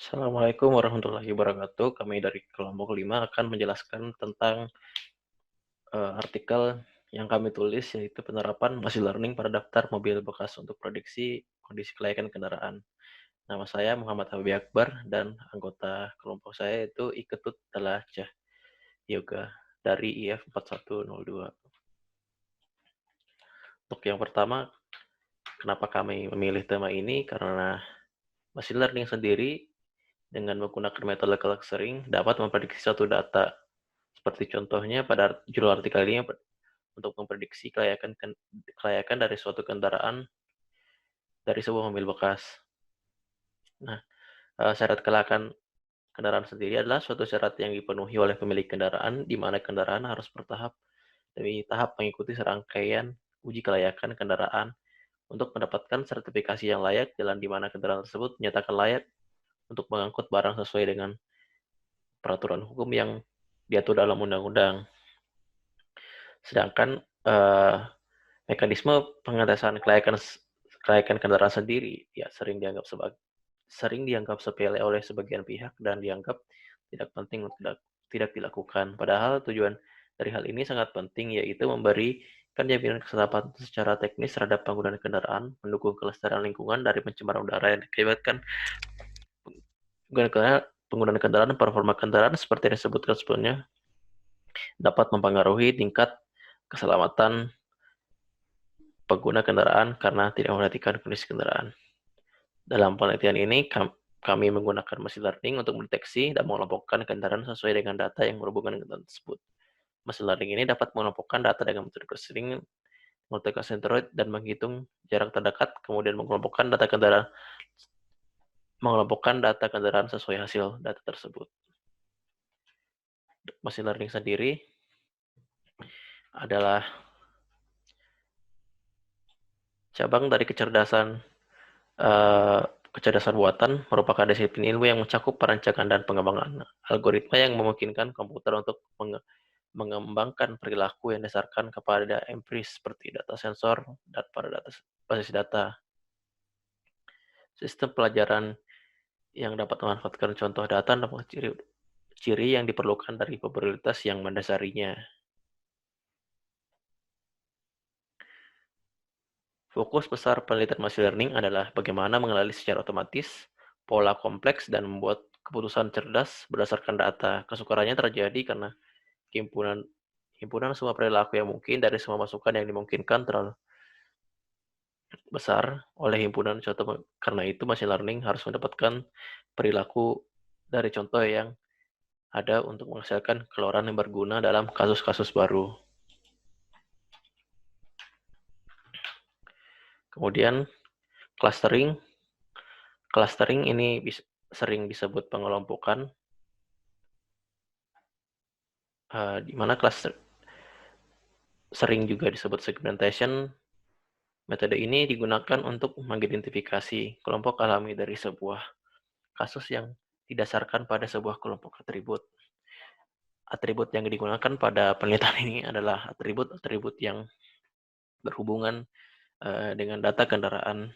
Assalamualaikum warahmatullahi wabarakatuh. Kami dari kelompok 5 akan menjelaskan tentang artikel yang kami tulis, yaitu penerapan machine learning pada daftar mobil bekas untuk prediksi kondisi kelayakan kendaraan. Nama saya Muhammad Habib Akbar dan anggota kelompok saya itu Iketut Dalajah Yoga dari IF 4102. Untuk yang pertama, kenapa kami memilih tema ini? Karena machine learning sendiri dengan menggunakan metode clustering dapat memprediksi suatu data. Seperti contohnya pada judul artikel ini untuk memprediksi kelayakan dari suatu kendaraan dari sebuah mobil bekas. Nah, syarat kelayakan kendaraan sendiri adalah suatu syarat yang dipenuhi oleh pemilik kendaraan, di mana kendaraan harus bertahap demi tahap mengikuti serangkaian uji kelayakan kendaraan untuk mendapatkan sertifikasi yang layak, jalan di mana kendaraan tersebut menyatakan layak untuk mengangkut barang sesuai dengan peraturan hukum yang diatur dalam undang-undang. Sedangkan mekanisme pengetesan kelayakan kendaraan sendiri ya sering dianggap sepele oleh sebagian pihak dan dianggap tidak penting untuk tidak dilakukan. Padahal tujuan dari hal ini sangat penting, yaitu memberikan jaminan keselamatan secara teknis terhadap penggunaan kendaraan, mendukung kelestarian lingkungan dari pencemaran udara yang diakibatkan penggunaan kendaraan, dan performa kendaraan seperti yang disebutkan sebelumnya dapat mempengaruhi tingkat keselamatan pengguna kendaraan karena tidak memperhatikan kondisi kendaraan. Dalam penelitian ini, kami menggunakan machine learning untuk mendeteksi dan mengelompokkan kendaraan sesuai dengan data yang berhubungan dengan kendaraan tersebut. Machine learning ini dapat mengelompokkan data dengan metode clustering, metode centroid, dan menghitung jarak terdekat, kemudian mengelompokkan data kendaraan sesuai hasil data tersebut. Machine learning sendiri adalah cabang dari kecerdasan buatan, merupakan disiplin ilmu yang mencakup perancangan dan pengembangan algoritma yang memungkinkan komputer untuk mengembangkan perilaku yang didasarkan kepada empiris seperti data sensor dan pada basis data. Sistem pelajaran yang dapat memanfaatkan contoh data dan ciri yang diperlukan dari probabilitas yang mendasarinya. Fokus besar penelitian machine learning adalah bagaimana mengenali secara otomatis pola kompleks dan membuat keputusan cerdas berdasarkan data. Kesukarannya terjadi karena himpunan semua perilaku yang mungkin dari semua masukan yang dimungkinkan terlalu besar oleh himpunan contoh. Karena itu machine learning harus mendapatkan perilaku dari contoh yang ada untuk menghasilkan keluaran yang berguna dalam kasus-kasus baru. Kemudian clustering. Clustering ini sering disebut pengelompokan, di mana sering juga disebut segmentation. Metode ini digunakan untuk mengidentifikasi kelompok alami dari sebuah kasus yang didasarkan pada sebuah kelompok atribut. Atribut yang digunakan pada penelitian ini adalah atribut-atribut yang berhubungan dengan data kendaraan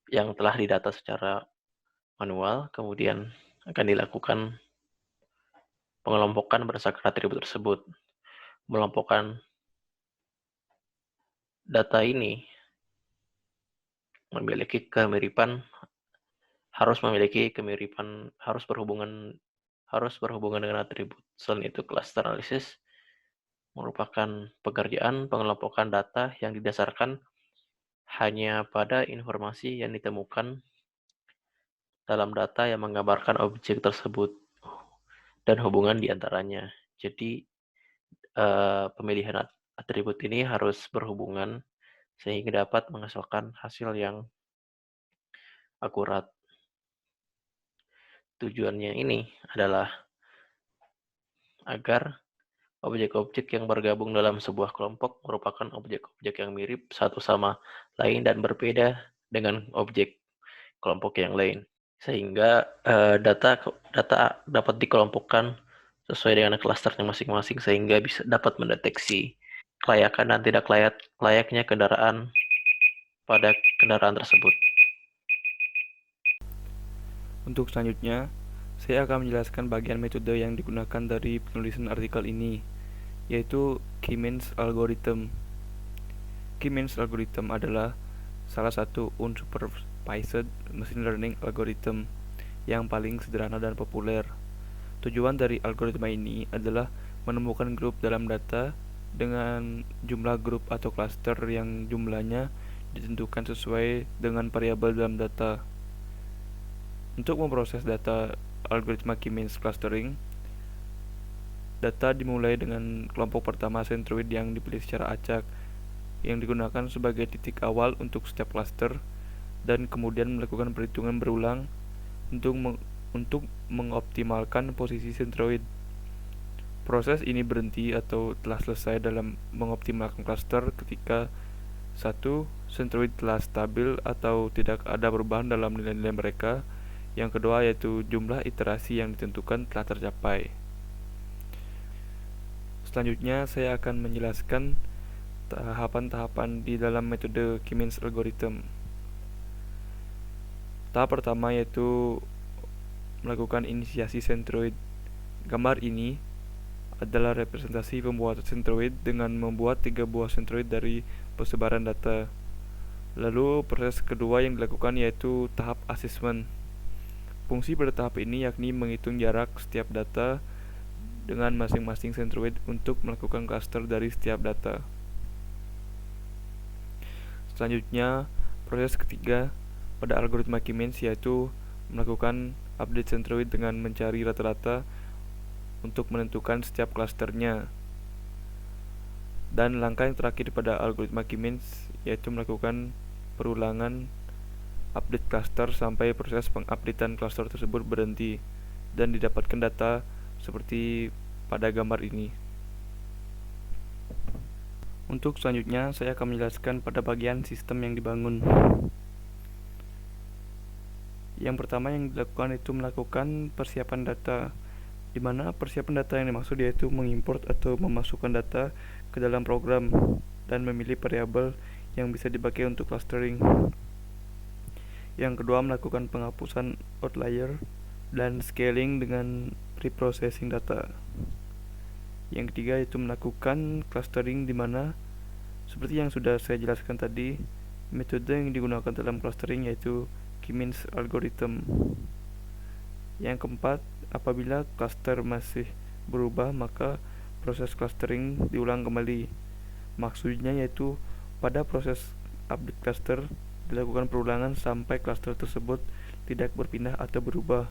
yang telah didata secara manual, kemudian akan dilakukan pengelompokan berdasarkan atribut tersebut. Mengelompokkan data ini harus berhubungan dengan atribut. Selain itu, cluster analysis merupakan pekerjaan pengelompokan data yang didasarkan hanya pada informasi yang ditemukan dalam data yang menggambarkan objek tersebut dan hubungan di antaranya. Jadi, pemilihan atribut ini harus berhubungan sehingga dapat menghasilkan hasil yang akurat. Tujuannya ini adalah agar objek-objek yang bergabung dalam sebuah kelompok merupakan objek-objek yang mirip satu sama lain dan berbeda dengan objek kelompok yang lain. Sehingga data dapat dikelompokkan sesuai dengan klasternya masing-masing sehingga bisa dapat mendeteksi kelayakan dan tidak layaknya kendaraan pada kendaraan tersebut. Untuk selanjutnya, saya akan menjelaskan bagian metode yang digunakan dari penulisan artikel ini, yaitu Key-means algorithm. Key-means algorithm adalah salah satu unsupervised machine learning algorithm yang paling sederhana dan populer. Tujuan dari algoritma ini adalah menemukan grup dalam data dengan jumlah grup atau klaster yang jumlahnya ditentukan sesuai dengan variabel dalam data. Untuk memproses data algoritma Key-means clustering, data dimulai dengan kelompok pertama sentroid yang dipilih secara acak, yang digunakan sebagai titik awal untuk setiap klaster, dan kemudian melakukan perhitungan berulang untuk mengoptimalkan posisi sentroid. Proses ini berhenti atau telah selesai dalam mengoptimalkan klaster ketika satu, sentroid telah stabil atau tidak ada perubahan dalam nilai-nilai mereka. Yang kedua yaitu jumlah iterasi yang ditentukan telah tercapai. Selanjutnya saya akan menjelaskan tahapan-tahapan di dalam metode Key-means algorithm. Tahap pertama yaitu melakukan inisiasi sentroid. Gambar ini adalah representasi pembuatan sentroid dengan membuat 3 buah sentroid dari persebaran data. Lalu proses kedua yang dilakukan yaitu tahap assessment. Fungsi pada tahap ini yakni menghitung jarak setiap data dengan masing-masing sentroid untuk melakukan cluster dari setiap data. Selanjutnya, proses ketiga pada algoritma Key-means yaitu melakukan update sentroid dengan mencari rata-rata untuk menentukan setiap klasternya. Dan langkah yang terakhir pada algoritma Key-means yaitu melakukan perulangan update cluster sampai proses pengupdatean cluster tersebut berhenti dan didapatkan data seperti pada gambar ini. Untuk selanjutnya, saya akan menjelaskan pada bagian sistem yang dibangun. Yang pertama yang dilakukan itu melakukan persiapan data, di mana persiapan data yang dimaksud yaitu mengimport atau memasukkan data ke dalam program dan memilih variabel yang bisa dipakai untuk clustering. Yang kedua, melakukan penghapusan outlier dan scaling dengan reprocessing data. Yang ketiga yaitu melakukan clustering, di mana seperti yang sudah saya jelaskan tadi, metode yang digunakan dalam clustering yaitu Key-means algorithm. Yang keempat, apabila cluster masih berubah, maka proses clustering diulang kembali. Maksudnya yaitu pada proses update cluster dilakukan perulangan sampai cluster tersebut tidak berpindah atau berubah.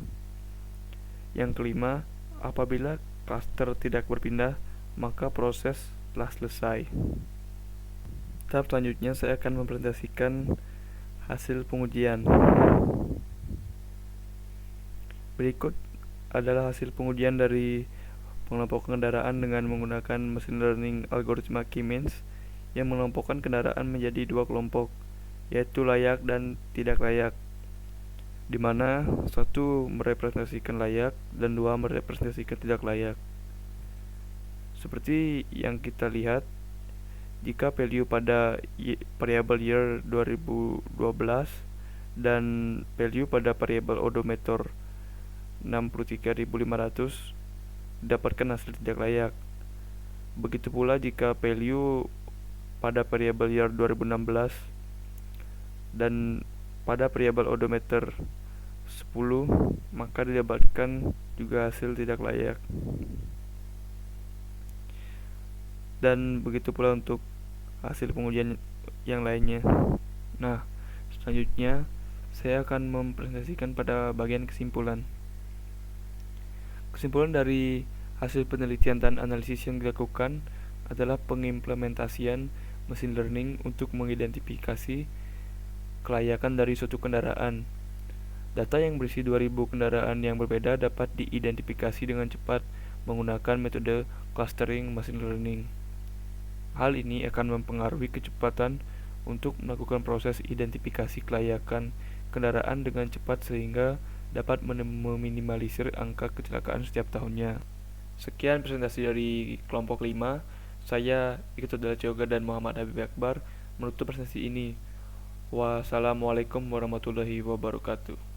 Yang kelima, apabila cluster tidak berpindah, maka proses telah selesai. Tahap selanjutnya saya akan mempresentasikan hasil pengujian. Berikut adalah hasil pengujian dari pengelompokan kendaraan dengan menggunakan machine learning algoritma Key-means yang mengelompokkan kendaraan menjadi 2 kelompok, yaitu layak dan tidak layak, di mana 1 merepresentasikan layak dan 2 merepresentasikan tidak layak. Seperti yang kita lihat, jika value pada variabel year 2012 dan value pada variabel odometer 63.500 didapatkan hasil tidak layak. Begitu pula jika value pada variabel year 2016 dan pada variabel odometer 10, maka didapatkan juga hasil tidak layak. Dan begitu pula untuk hasil pengujian yang lainnya. Nah, selanjutnya saya akan mempresentasikan pada bagian kesimpulan. Kesimpulan dari hasil penelitian dan analisis yang dilakukan adalah pengimplementasian machine learning untuk mengidentifikasi kelayakan dari suatu kendaraan. Data yang berisi 2000 kendaraan yang berbeda dapat diidentifikasi dengan cepat menggunakan metode clustering machine learning. Hal ini akan mempengaruhi kecepatan untuk melakukan proses identifikasi kelayakan kendaraan dengan cepat sehingga dapat meminimalisir angka kecelakaan setiap tahunnya. Sekian presentasi dari kelompok 5. Saya Ikut Adalah Yoga dan Muhammad Habib Akbar menutup presentasi ini. Wassalamualaikum warahmatullahi wabarakatuh.